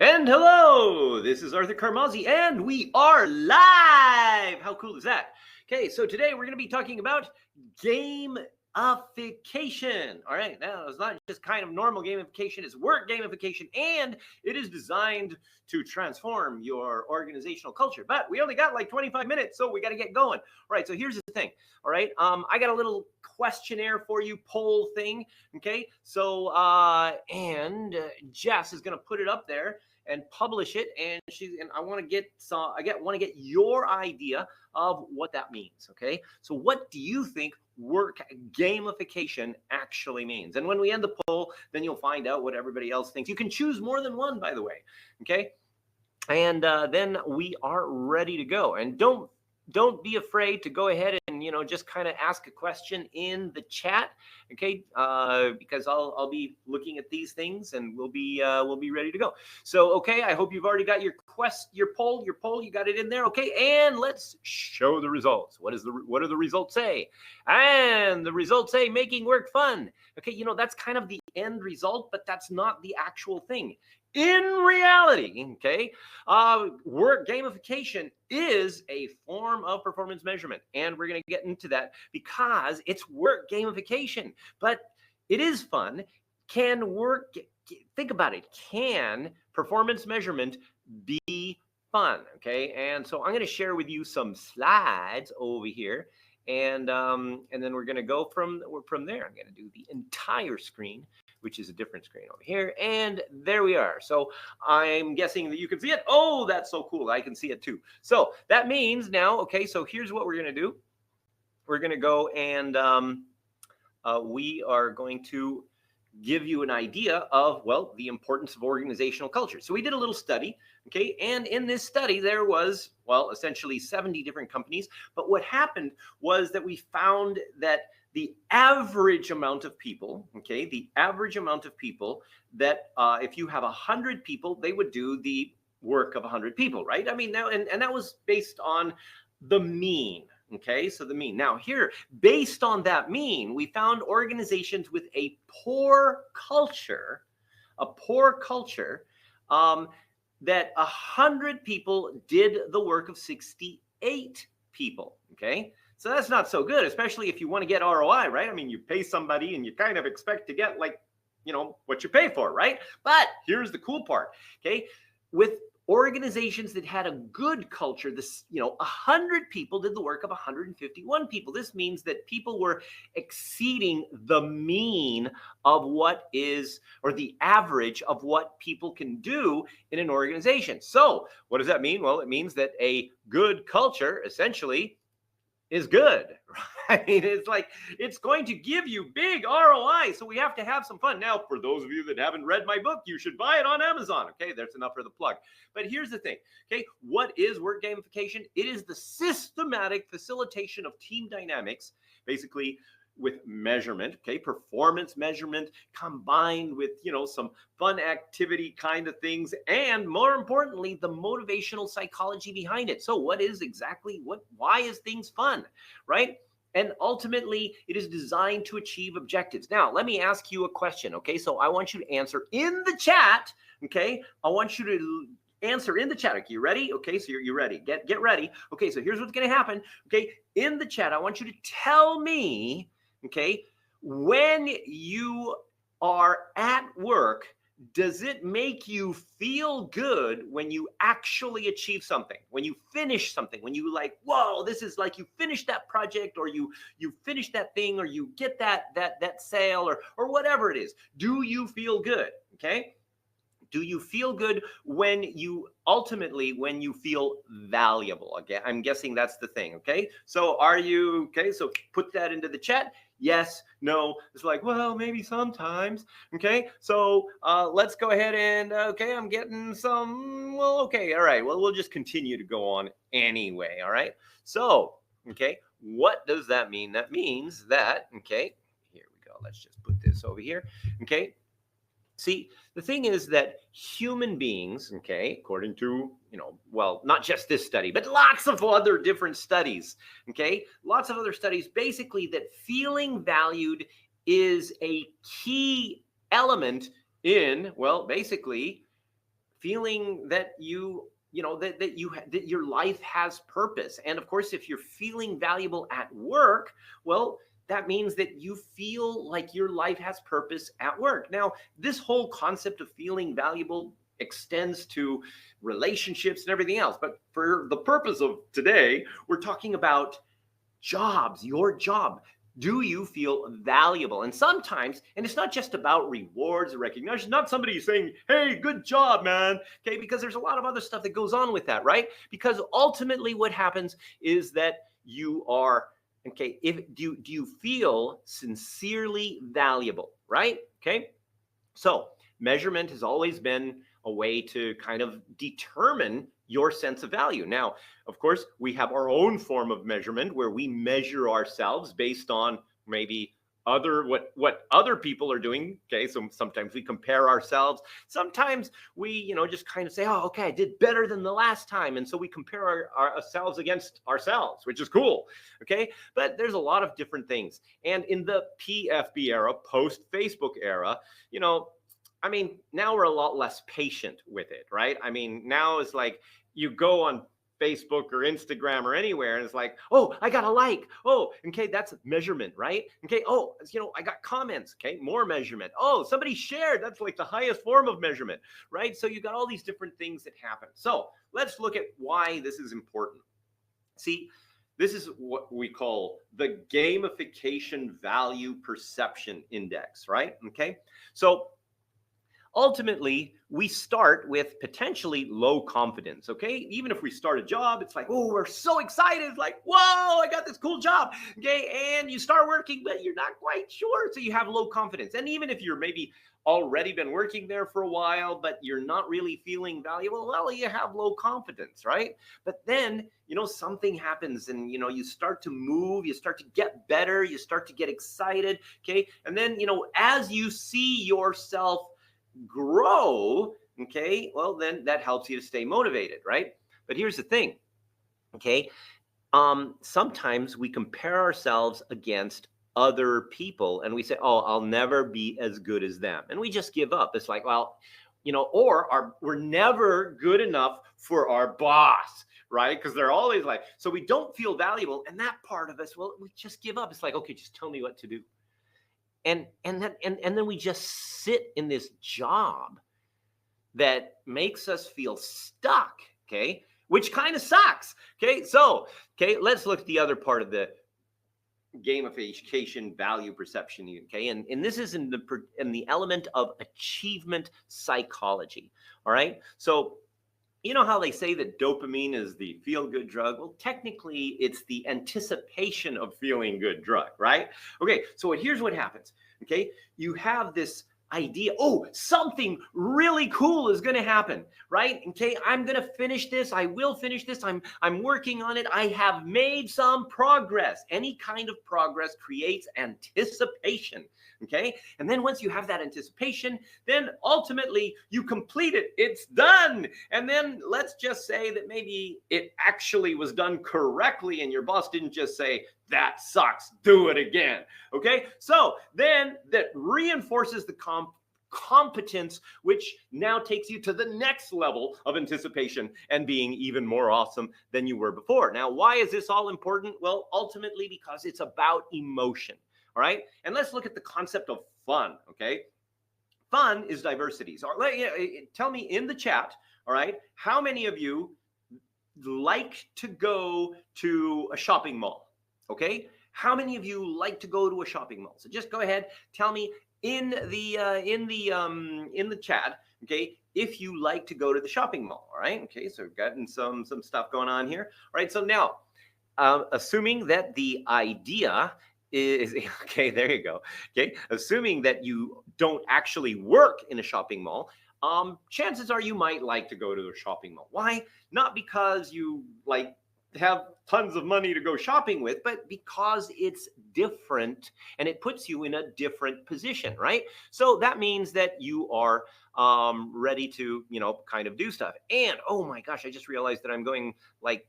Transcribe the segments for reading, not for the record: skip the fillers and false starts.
And hello, this is Arthur Carmazzi, and we are live. How cool is that? Okay, so today we're going to be talking about gamification. All right, now it's not just kind of normal gamification, it's work gamification, and it is designed to transform your organizational culture. But we only got like 25 minutes, so we got to get going. All right, so here's the thing. All right, I got a little questionnaire for you, poll thing. Okay, so Jess is going to put it up there and publish it, and I want to get your idea of what that means. Okay, so what do you think work gamification actually means? And when we end the poll, then you'll find out what everybody else thinks. You can choose more than one, by the way. Okay, and then we are ready to go. And don't be afraid to go ahead and just kind of ask a question in the chat, okay? Because I'll be looking at these things, and we'll be ready to go. So okay, I hope you've already got your poll. You got it in there, okay? And let's show the results. What do the results say? And the results say making work fun. Okay, that's kind of the end result, but that's not the actual thing. In reality, okay, work gamification is a form of performance measurement, and we're going to get into that because it's work gamification, but it is fun. Think about it. Can performance measurement be fun? Okay, and so I'm going to share with you some slides over here, and then we're going to go from there. I'm going to do the entire screen, which is a different screen over here. And there we are. So I'm guessing that you can see it. Oh, that's so cool. I can see it too. So that means now, okay, so here's what we're going to do. We're going to go and we are going to give you an idea of, well, the importance of organizational culture. So we did a little study, okay? And in this study, there was, well, essentially 70 different companies. But what happened was that we found that the average amount of people, okay, that if you have 100 people, they would do the work of 100 people, right? I mean, now, and that was based on the mean, okay? So the mean. Now here, based on that mean, we found organizations with a poor culture, that 100 people did the work of 68 people, okay? So that's not so good, especially if you want to get ROI, right? I mean, you pay somebody and you kind of expect to get what you pay for, right? But here's the cool part, okay? With organizations that had a good culture, 100 people did the work of 151 people. This means that people were exceeding the mean of what is, or the average of what people can do in an organization. So what does that mean? Well, it means that a good culture essentially is good, right? It's going to give you big ROI. So we have to have some fun. Now, for those of you that haven't read my book, you should buy it on Amazon. Okay, that's enough for the plug. But here's the thing. Okay, what is work gamification? It is the systematic facilitation of team dynamics, basically with measurement, okay, performance measurement combined with, some fun activity kind of things, and more importantly, the motivational psychology behind it. So why is things fun, right? And ultimately, it is designed to achieve objectives. Now, let me ask you a question, okay? So I want you to answer in the chat, okay? I want you to answer in the chat. Okay, you ready? Okay, so you're ready. Get ready. Okay, so here's what's going to happen. Okay, in the chat, I want you to tell me, okay, when you are at work, does it make you feel good when you actually achieve something, when you finish something, when you whoa, this is like you finished that project, or you finish that thing, or you get that sale, or whatever it is? Do you feel good? Okay. Do you feel good when you feel valuable? Okay, I'm guessing that's the thing. Okay, so are you okay? So put that into the chat. Yes, no. It's well, maybe sometimes. Okay, so let's go ahead and okay, I'm getting some. Well, okay, all right. Well, we'll just continue to go on anyway. All right. So okay, what does that mean? That means that okay. Here we go. Let's just put this over here. Okay. See, the thing is that human beings, okay, according to, well, not just this study, but lots of other different studies, okay, lots of other studies, basically that feeling valued is a key element in, well, basically feeling that that your life has purpose. And of course, if you're feeling valuable at work, well, that means that you feel like your life has purpose at work. Now, this whole concept of feeling valuable extends to relationships and everything else. But for the purpose of today, we're talking about jobs, your job. Do you feel valuable? And sometimes, and it's not just about rewards or recognition, not somebody saying, hey, good job, man. Okay, because there's a lot of other stuff that goes on with that, right? Because ultimately what happens is that you are, okay, do you feel sincerely valuable, right? Okay, so measurement has always been a way to kind of determine your sense of value. Now, of course, we have our own form of measurement where we measure ourselves based on maybe what other people are doing. Okay, so sometimes we compare ourselves. Sometimes we, just kind of say, oh, okay, I did better than the last time. And so we compare ourselves against ourselves, which is cool. Okay, but there's a lot of different things. And in the PFB era, post-Facebook era, now we're a lot less patient with it, right? Now it's like you go on Facebook or Instagram or anywhere and it's like, oh, I got a like. Oh, okay, that's measurement, right? Okay, oh, I got comments. Okay, more measurement. Oh, somebody shared. That's like the highest form of measurement, right? So you got all these different things that happen. So let's look at why this is important. See, this is what we call the gamification value perception index, right? Okay, so ultimately, we start with potentially low confidence, okay? Even if we start a job, it's like, oh, we're so excited. It's like, whoa, I got this cool job, okay? And you start working, but you're not quite sure, so you have low confidence. And even if you're maybe already been working there for a while, but you're not really feeling valuable, well, you have low confidence, right? But then, something happens and, you start to move, you start to get better, you start to get excited, okay? And then, as you see yourself grow, okay, well, then that helps you to stay motivated, right? But here's the thing, okay, sometimes we compare ourselves against other people and we say, oh, I'll never be as good as them, and we just give up. It's like, well, or we're never good enough for our boss, right? Because they're always like, so we don't feel valuable, and that part of us, well, we just give up. It's like, okay, just tell me what to do. And then we just sit in this job that makes us feel stuck, okay? Which kind of sucks, okay? So, okay, let's look at the other part of the gamification value perception, okay? And this is in the element of achievement psychology, all right? So, you know how they say that dopamine is the feel-good drug? Well, technically, it's the anticipation of feeling good drug, right? Okay, so here's what happens, okay? You have this idea, oh, something really cool is going to happen, right? Okay, I'm going to finish this. I will finish this. I'm working on it. I have made some progress. Any kind of progress creates anticipation, okay? And then once you have that anticipation, then ultimately you complete it. It's done. And then let's just say that maybe it actually was done correctly and your boss didn't just say, that sucks, do it again, okay? So then that reinforces the competence, which now takes you to the next level of anticipation and being even more awesome than you were before. Now, why is this all important? Well, ultimately because it's about emotion, all right? And let's look at the concept of fun, okay? Fun is diversity. So tell me in the chat, all right, how many of you like to go to a shopping mall? Okay, how many of you like to go to a shopping mall? So just go ahead, tell me in the chat, okay, if you like to go to the shopping mall. All right, okay, so we've gotten some stuff going on here. All right, so now, assuming that the idea is okay, there you go. Okay, assuming that you don't actually work in a shopping mall, chances are you might like to go to a shopping mall. Why? Not because you like have tons of money to go shopping with, but because it's different and it puts you in a different position, right? So that means that you are ready to, kind of do stuff. And oh my gosh, I just realized that I'm going like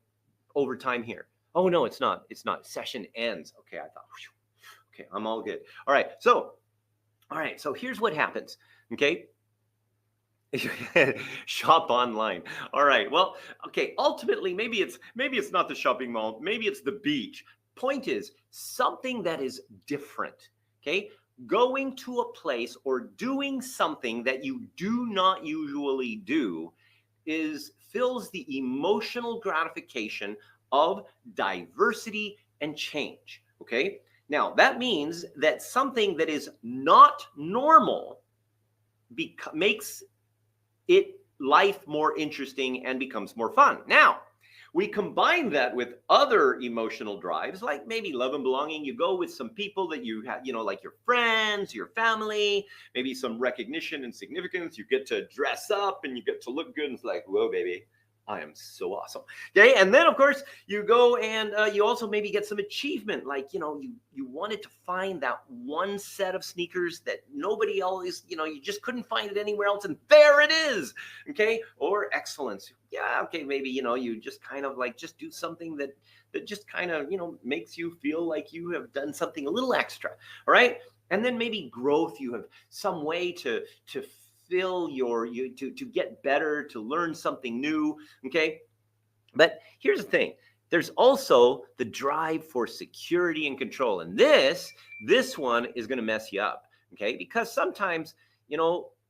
over time here. Oh no, it's not. Session ends. Okay, I thought, okay, I'm all good. All right, so here's what happens, okay? Shop online. All right. Well, okay. Ultimately, maybe it's not the shopping mall. Maybe it's the beach. Point is something that is different. Okay. Going to a place or doing something that you do not usually do is fills the emotional gratification of diversity and change. Okay. Now that means that something that is not normal makes it life more interesting and becomes more fun. Now, we combine that with other emotional drives, like maybe love and belonging. You go with some people that you have, like your friends, your family, maybe some recognition and significance. You get to dress up and you get to look good. And it's like, whoa, baby, I am so awesome. Okay. And then, of course, you go and you also maybe get some achievement. Like, you wanted to find that one set of sneakers that nobody else, you just couldn't find it anywhere else. And there it is. Okay. Or excellence. Yeah. Okay. Maybe, you just kind of like just do something that just kind of, makes you feel like you have done something a little extra. All right. And then maybe growth. You have some way to fill to get better, to learn something new. Okay. But here's the thing. There's also the drive for security and control. And this one is going to mess you up. Okay. Because sometimes,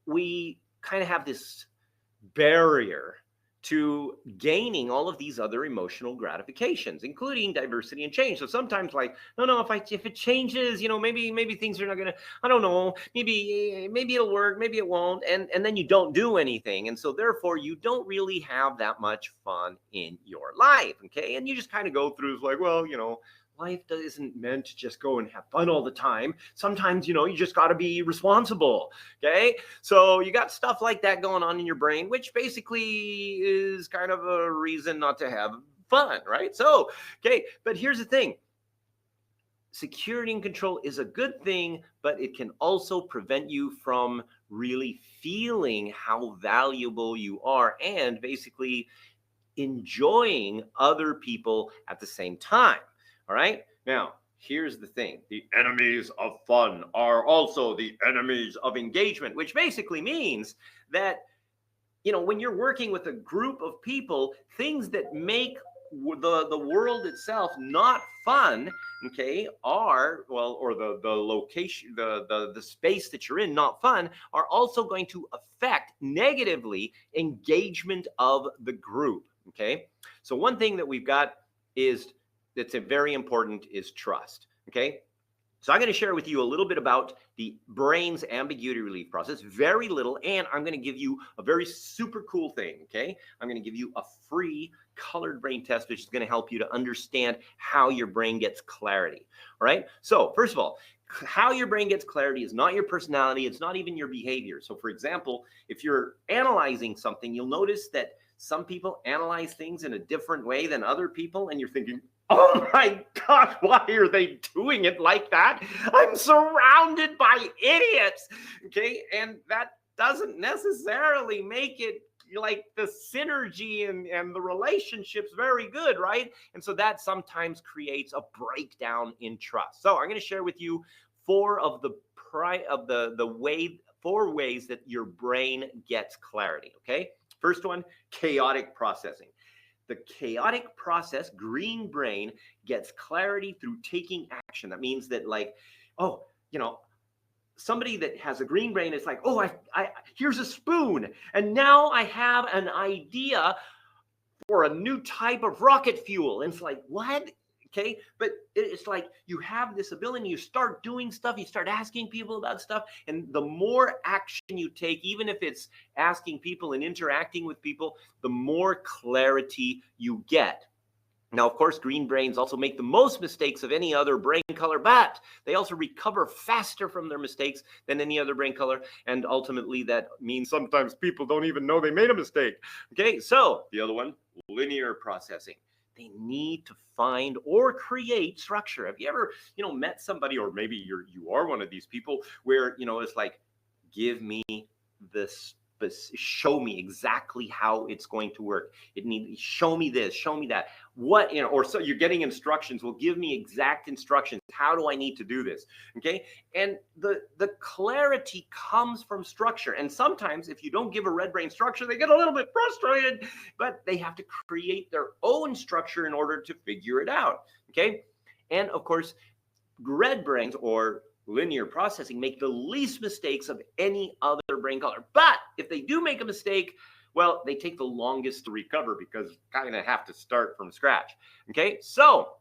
we kind of have this barrier to gaining all of these other emotional gratifications, including diversity and change. So sometimes like, no, if it changes, maybe things are not gonna, I don't know, maybe it'll work, maybe it won't. And then you don't do anything. And so therefore you don't really have that much fun in your life. Okay. And you just kind of go through it's like, well, life isn't meant to just go and have fun all the time. Sometimes, you just got to be responsible. Okay. So you got stuff like that going on in your brain, which basically is kind of a reason not to have fun. Right. So, okay. But here's the thing. Security and control is a good thing, but it can also prevent you from really feeling how valuable you are and basically enjoying other people at the same time. All right. Now, here's the thing. The enemies of fun are also the enemies of engagement, which basically means that, when you're working with a group of people, things that make the world itself not fun, okay, or the location, the space that you're in not fun, are also going to affect negatively engagement of the group. Okay. So one thing that we've got that's very important is trust. Okay. So I'm going to share with you a little bit about the brain's ambiguity relief process, very little, and I'm going to give you a very super cool thing. Okay. I'm going to give you a free colored brain test, which is going to help you to understand how your brain gets clarity. All right. So first of all, how your brain gets clarity is not your personality. It's not even your behavior. So for example, if you're analyzing something, you'll notice that some people analyze things in a different way than other people. And you're thinking, oh my gosh, why are they doing it like that? I'm surrounded by idiots. Okay. And that doesn't necessarily make it like the synergy and the relationships very good, right? And so that sometimes creates a breakdown in trust. So I'm going to share with you four ways that your brain gets clarity. Okay. First one, chaotic processing. The chaotic process, green brain, gets clarity through taking action. That means that somebody that has a green brain is like, oh, here's a spoon. And now I have an idea for a new type of rocket fuel. And it's like, what? Okay. But it's like you have this ability, you start doing stuff, you start asking people about stuff. And the more action you take, even if it's asking people and interacting with people, the more clarity you get. Now, of course, green brains also make the most mistakes of any other brain color, but they also recover faster from their mistakes than any other brain color. And ultimately, that means sometimes people don't even know they made a mistake. Okay, so the other one, linear processing. They need to find or create structure. Have you ever, met somebody, or maybe you are one of these people where, it's like, give me this but show me exactly how it's going to work. It needs, show me this, show me that. What, or so you're getting instructions. Well, give me exact instructions. How do I need to do this? Okay. And the clarity comes from structure. And sometimes if you don't give a red brain structure, they get a little bit frustrated, but they have to create their own structure in order to figure it out. Okay. And of course, red brains or linear processing make the least mistakes of any other brain color. But if they do make a mistake, well, they take the longest to recover because you kind of have to start from scratch. Okay, so,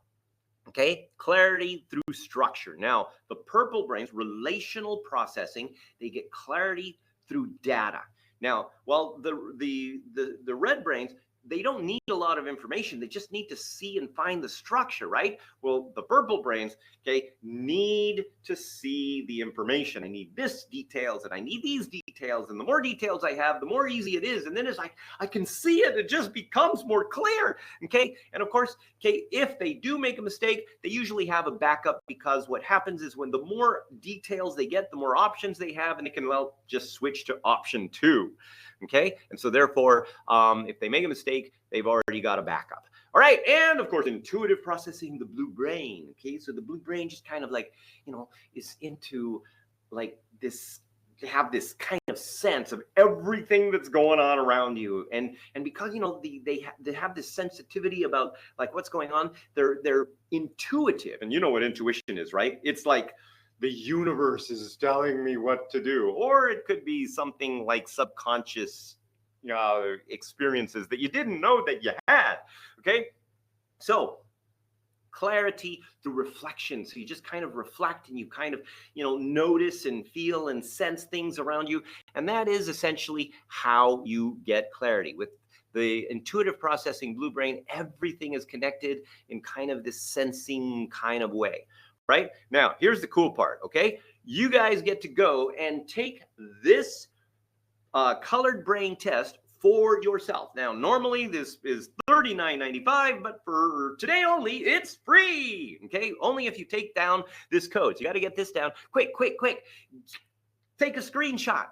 clarity through structure. Now, the purple brains, relational processing, they get clarity through data. Now, while the red brains, they don't need a lot of information. They just need to see and find the structure, right? Well, the purple brains, need to see the information. I need this details and I need these details. And the more details I have, the more easy it is. And then as I can see it, it just becomes more clear, And of course, if they do make a mistake, they usually have a backup, because what happens is when the more details they get, the more options they have, and they can, well, just switch to option 2. And so therefore, if they make a mistake, they've already got a backup. All right. And of course, intuitive processing, the blue brain. So the blue brain just kind of like, is into like this, to have this kind of sense of everything that's going on around you. And because, they have this sensitivity about like what's going on, they're intuitive. And you know what intuition is, right? It's like, the universe is telling me what to do. Or it could be something like subconscious experiences that you didn't know that you had. So clarity through reflection. So you just kind of reflect and you kind of, notice and feel and sense things around you. And that is essentially how you get clarity. With the intuitive processing blue brain, everything is connected in kind of this sensing kind of way. Right now, here's the cool part. You guys get to go and take this colored brain test for yourself. Now, normally this is $39.95, but for today only, it's free. Only if you take down this code. So you got to get this down quick. Take a screenshot.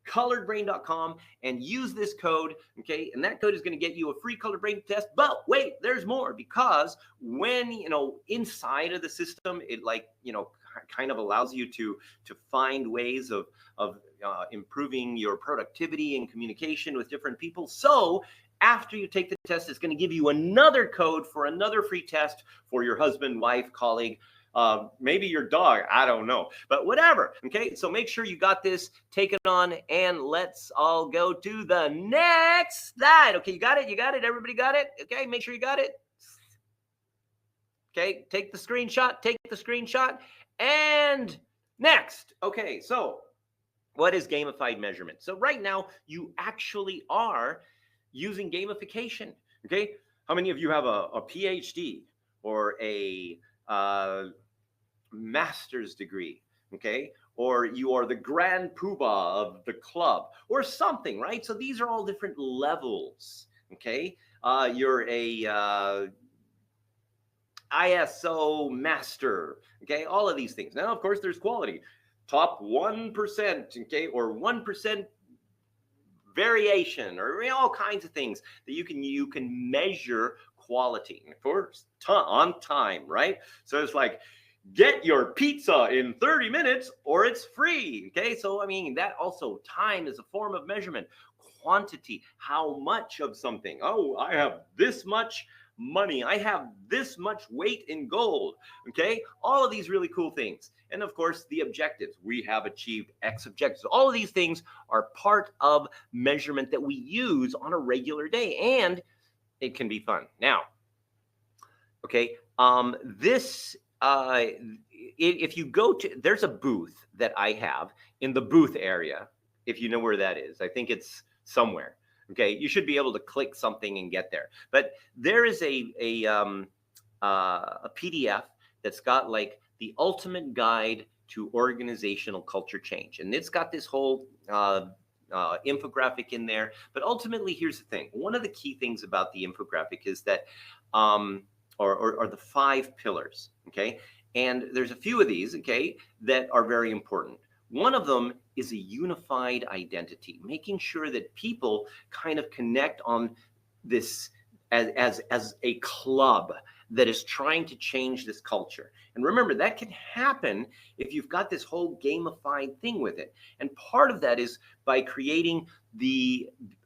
Coloredbrain.com and use this code, and that code is going to get you a free colored brain test. But wait, there's more, because when inside of the system, it kind of allows you to find ways of improving your productivity and communication with different people. So after you take the test, it's going to give you another code for another free test for your husband, wife, colleague, maybe your dog, I don't know, but whatever. So make sure you got this, take it on, and let's all go to the next slide. You got it, everybody got it? Make sure you got it. Take the screenshot, and next. So what is gamified measurement? So right now, you actually are using gamification, How many of you have a PhD or a master's degree, or you are the grand poobah of the club or something, right? So these are all different levels, you're a ISO master, all of these things. Now, of course, there's quality, top 1%, or 1% variation, or all kinds of things that you can measure quality. And of course, on time, right? So it's like, get your pizza in 30 minutes or it's free. So I mean, that also, time is a form of measurement. Quantity, how much of something. Oh, I have this much money, I have this much weight in gold. All of these really cool things. And of course, the objectives. We have achieved X objectives. All of these things are part of measurement that we use on a regular day, and it can be fun. Now, if you go to, there's a booth that I have in the booth area. If you know where that is, I think it's somewhere. You should be able to click something and get there. But there is a PDF that's got like the ultimate guide to organizational culture change, and it's got this whole infographic in there. But ultimately, here's the thing. One of the key things about the infographic is that or the 5 pillars, and there's a few of these, that are very important. One of them is a unified identity, making sure that people kind of connect on this as a club that is trying to change this culture. And remember, that can happen if you've got this whole gamified thing with it. And part of that is by creating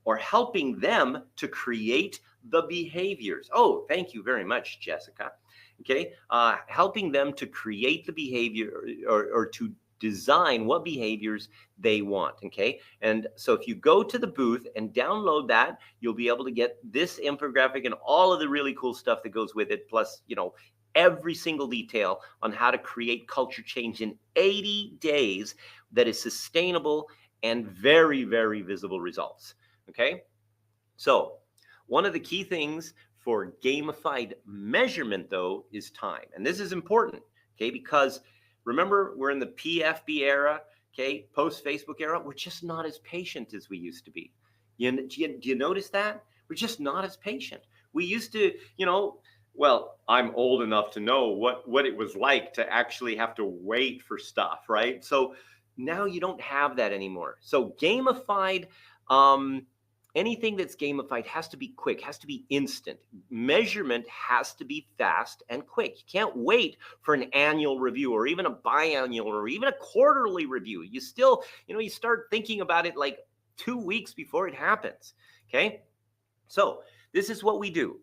or helping them to create the behaviors. Oh, thank you very much, Jessica. Okay, helping them to create the behavior or to design what behaviors they want. Okay, and so if you go to the booth and download that, you'll be able to get this infographic and all of the really cool stuff that goes with it, plus every single detail on how to create culture change in 80 days that is sustainable and very, very visible results. Okay, so one of the key things for gamified measurement, though, is time. And this is important, okay, because remember, we're in the PFB era, okay, post-Facebook era. We're just not as patient as we used to be. Do you notice that? We're just not as patient. We used to, well, I'm old enough to know what it was like to actually have to wait for stuff, right? So now you don't have that anymore. So gamified, anything that's gamified has to be quick, has to be instant. Measurement has to be fast and quick. You can't wait for an annual review or even a biannual or even a quarterly review. You still, you start thinking about it like 2 weeks before it happens. Okay. So this is what we do.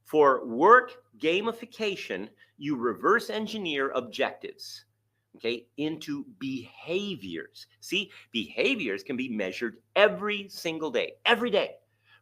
For work gamification, you reverse engineer objectives, okay, into behaviors. See, behaviors can be measured every single day, every day,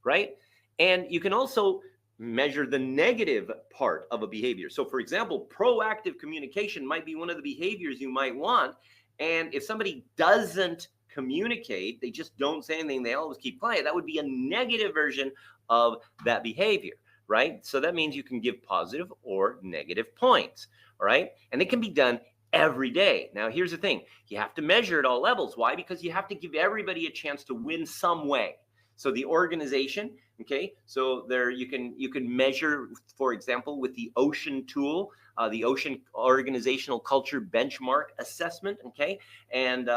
right? And you can also measure the negative part of a behavior. So for example, proactive communication might be one of the behaviors you might want. And if somebody doesn't communicate, they just don't say anything, they always keep quiet, that would be a negative version of that behavior, right? So that means you can give positive or negative points, all right? And it can be done every day. Now, here's the thing. You have to measure at all levels. Why? Because you have to give everybody a chance to win some way. So the organization, okay, so there you can measure, for example, with the OCEAN tool, the OCEAN Organizational Culture Benchmark Assessment, okay, and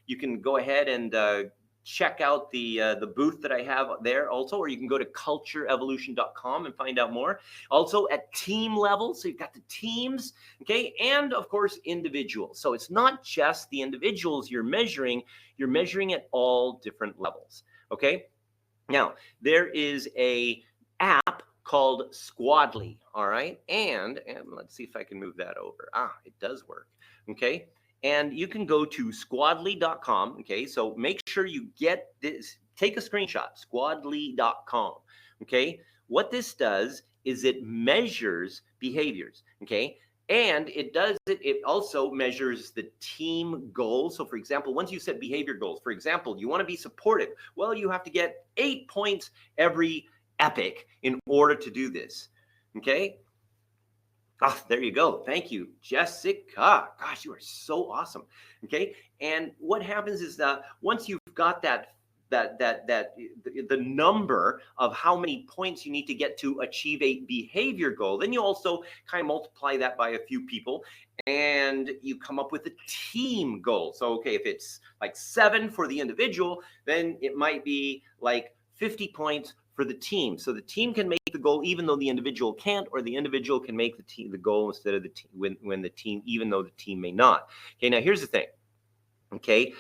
you can go ahead and check out the booth that I have there also, or you can go to cultureevolution.com and find out more. Also at team level, so you've got the teams, okay, and of course individuals. So it's not just the individuals you're measuring at all different levels, okay? Now, there is a app called Squadly, all right? And let's see if I can move that over. It does work, okay? And you can go to squadly.com, okay? So make sure you get this, take a screenshot, squadly.com, okay? What this does is it measures behaviors, okay? And it also measures the team goals. So for example, once you set behavior goals, for example, you want to be supportive. Well, you have to get 8 points every epic in order to do this, okay? There you go. Thank you, Jessica. Gosh, you are so awesome. Okay. And what happens is that once you've got the number of how many points you need to get to achieve a behavior goal, then you also kind of multiply that by a few people and you come up with a team goal. So, okay, if it's like 7 for the individual, then it might be like 50 points for the team. So the team can make the goal even though the individual can't, or the individual can make the goal instead of the team when the team, even though the team may not. Okay, now here's the thing. Okay,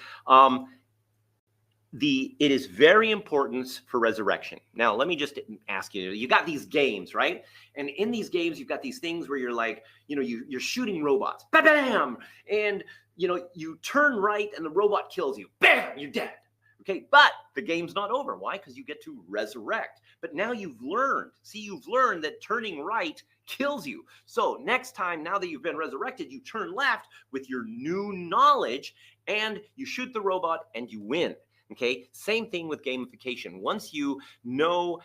it is very important for resurrection. Now, let me just ask you, you got these games, right? And in these games, you've got these things where you're like, you're shooting robots, bam, and you turn right and the robot kills you, bam, you're dead. Okay, but the game's not over. Why? Because you get to resurrect. But now you've learned that turning right kills you. So next time, now that you've been resurrected, you turn left with your new knowledge and you shoot the robot and you win. Okay, same thing with gamification. Once you know,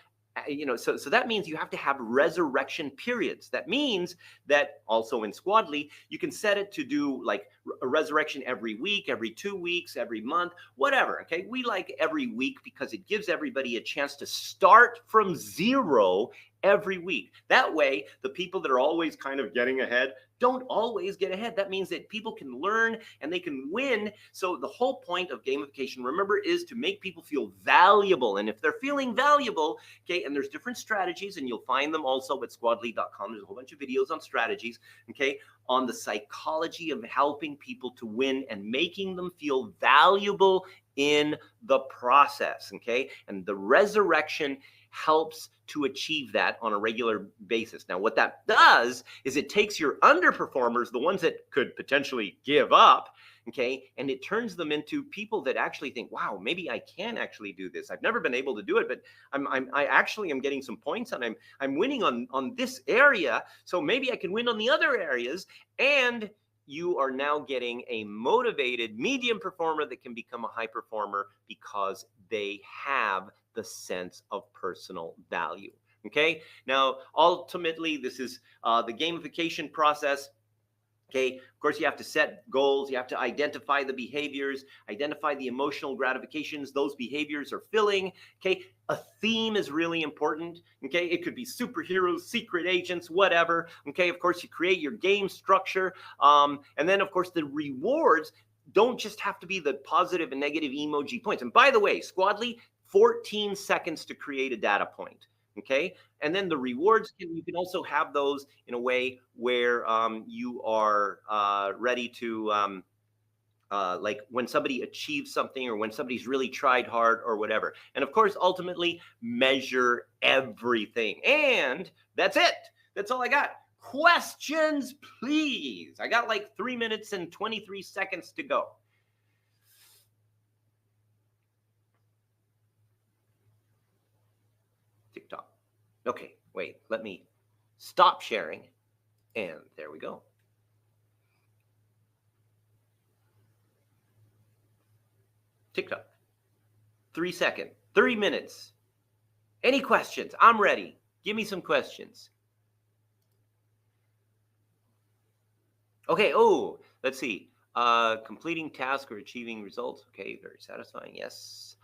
so that means you have to have resurrection periods. That means that also in Squadly, you can set it to do like a resurrection every week, every 2 weeks, every month, whatever. Okay. We like every week because it gives everybody a chance to start from zero every week. That way, the people that are always kind of getting ahead don't always get ahead. That means that people can learn and they can win. So the whole point of gamification, remember, is to make people feel valuable. And if they're feeling valuable, okay, and there's different strategies, and you'll find them also at squadlead.com. There's a whole bunch of videos on strategies, okay, on the psychology of helping people to win and making them feel valuable in the process, okay? And the resurrection helps to achieve that on a regular basis. Now, what that does is it takes your underperformers, the ones that could potentially give up, okay, and it turns them into people that actually think, wow, maybe I can actually do this. I've never been able to do it, but I actually am getting some points, and I'm winning on this area, so maybe I can win on the other areas. And you are now getting a motivated medium performer that can become a high performer because they have the sense of personal value. Okay. Now, ultimately, this is the gamification process. Okay. Of course, you have to set goals. You have to identify the behaviors, identify the emotional gratifications those behaviors are filling. Okay. A theme is really important. Okay. It could be superheroes, secret agents, whatever. Okay. Of course, you create your game structure. And then, of course, the rewards don't just have to be the positive and negative emoji points. And by the way, Squadly, 14 seconds to create a data point. Okay. And then the rewards, you can also have those in a way where you are ready to, like when somebody achieves something or when somebody's really tried hard or whatever. And of course, ultimately measure everything. And that's it. That's all I got. Questions, please. I got like 3 minutes and 23 seconds to go. TikTok. Okay, wait, let me stop sharing. And there we go. TikTok. 3 seconds, 3 minutes. Any questions? I'm ready. Give me some questions. Okay, oh, let's see. Completing task or achieving results. Okay, very satisfying. Yes.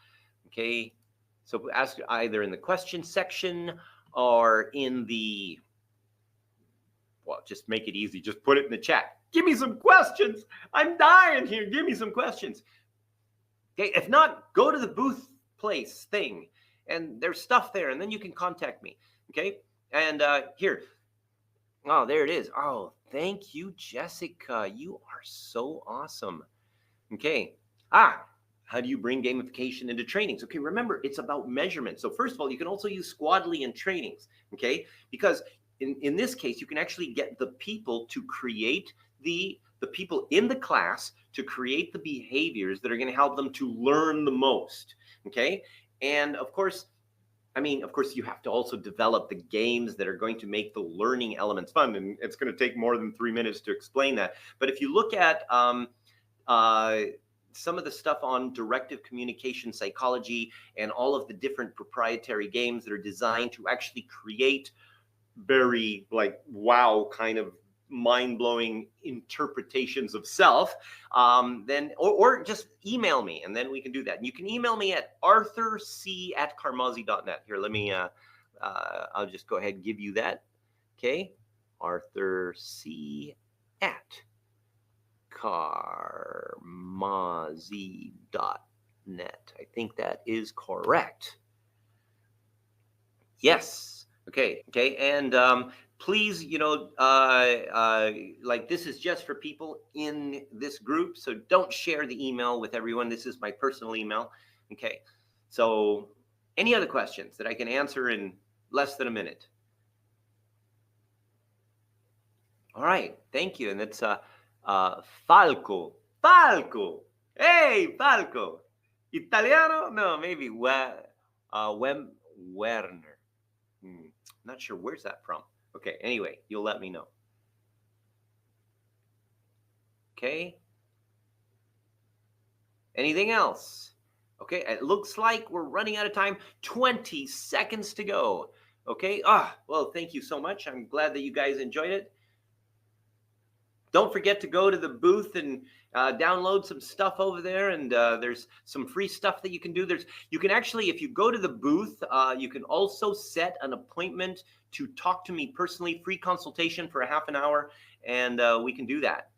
Okay. So ask either in the question section or in the, well, just make it easy. Just put it in the chat. Give me some questions. I'm dying here. Give me some questions. Okay. If not, go to the booth place thing and there's stuff there and then you can contact me. Okay. And here. Oh, there it is. Oh, thank you, Jessica. You are so awesome. Okay. How do you bring gamification into trainings? Okay, remember, it's about measurement. So first of all, you can also use Squadly in trainings, okay? Because in this case, you can actually get the people to create the people in the class to create the behaviors that are going to help them to learn the most, okay? And of course, you have to also develop the games that are going to make the learning elements fun. And it's going to take more than 3 minutes to explain that. But if you look at some of the stuff on directive communication psychology and all of the different proprietary games that are designed to actually create very like wow kind of mind-blowing interpretations of self, then or just email me and then we can do that. And you can email me at arthurc@carmazzi.net. Here, let me I'll just go ahead and give you that. Okay, arthurc@carmazzi.net. I think that is correct. Yes. Okay. And please, like this is just for people in this group, so don't share the email with everyone. This is my personal email. Okay. So any other questions that I can answer in less than a minute? All right. Thank you. And that's Falco. Hey, Falco. Italiano? No, maybe Werner. Not sure where's that from. Okay, anyway, you'll let me know. Okay. Anything else? Okay, it looks like we're running out of time. 20 seconds to go. Okay. Well, thank you so much. I'm glad that you guys enjoyed it. Don't forget to go to the booth and download some stuff over there. And there's some free stuff that you can do. You can actually, if you go to the booth, you can also set an appointment to talk to me personally, free consultation for a half an hour, and we can do that.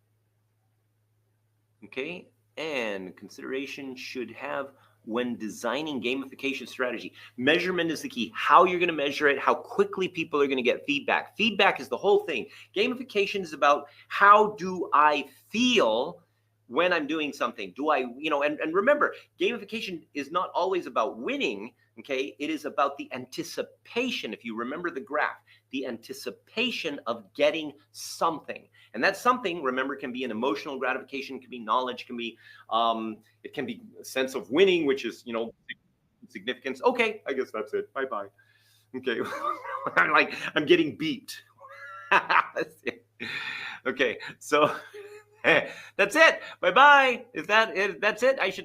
Okay, and consideration should have when designing gamification strategy. Measurement is the key. How you're going to measure it, how quickly people are going to get feedback. Feedback is the whole thing. Gamification is about how do I feel when I'm doing something. Do I, and remember, gamification is not always about winning, okay? It is about the anticipation. If you remember the graph, the anticipation of getting something. And that something, remember, can be an emotional gratification, can be knowledge, can be, it can be a sense of winning, which is, significance. Okay, I guess that's it. Bye-bye. Okay, I'm getting beat. Okay, so that's it. Bye-bye. That's it. I should